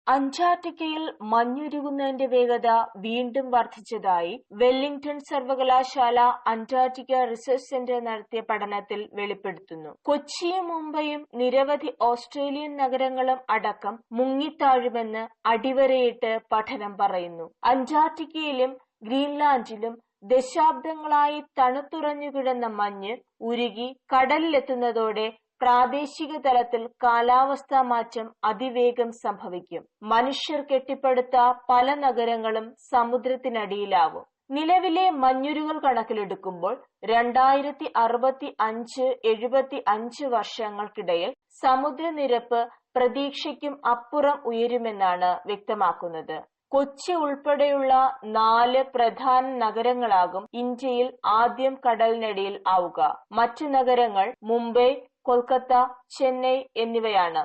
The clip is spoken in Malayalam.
അന്റാർട്ടിക്കയിൽ മഞ്ഞുരുകുന്നതിന്റെ വേഗത വീണ്ടും വർദ്ധിച്ചതായി വെല്ലിംഗ്ടൺ സർവകലാശാല അന്റാർട്ടിക്ക റിസർച്ച് സെന്റർ നടത്തിയ പഠനത്തിൽ വെളിപ്പെടുത്തുന്നു. കൊച്ചിയും മുംബൈയും നിരവധി ഓസ്ട്രേലിയൻ നഗരങ്ങളും അടക്കം മുങ്ങിത്താഴുമെന്ന് അടിവരയിട്ട് പഠനം പറയുന്നു. അന്റാർട്ടിക്കയിലും ഗ്രീൻലാൻഡിലും ദശാബ്ദങ്ങളായി തണുത്തുറഞ്ഞുകിടന്ന മഞ്ഞ് ഉരുകി കടലിലെത്തുന്നതോടെ പ്രാദേശിക തലത്തിൽ കാലാവസ്ഥാ മാറ്റം അതിവേഗം സംഭവിക്കും. മനുഷ്യർ കെട്ടിപ്പടുത്ത പല നഗരങ്ങളും സമുദ്രത്തിനടിയിലാവും. നിലവിലെ മഞ്ഞുരുകൽ കണക്കിലെടുക്കുമ്പോൾ 2065-75 വർഷങ്ങൾക്കിടയിൽ സമുദ്രനിരപ്പ് പ്രതീക്ഷയ്ക്കും അപ്പുറം ഉയരുമെന്നാണ് വ്യക്തമാക്കുന്നത്. കൊച്ചി ഉൾപ്പെടെയുള്ള 4 പ്രധാന നഗരങ്ങളാകും ഇന്ത്യയിൽ ആദ്യം കടലിനടിയിൽ ആവുക. മറ്റു നഗരങ്ങൾ മുംബൈ, കൊൽക്കത്ത, ചെന്നൈ എന്നിവയാണ്.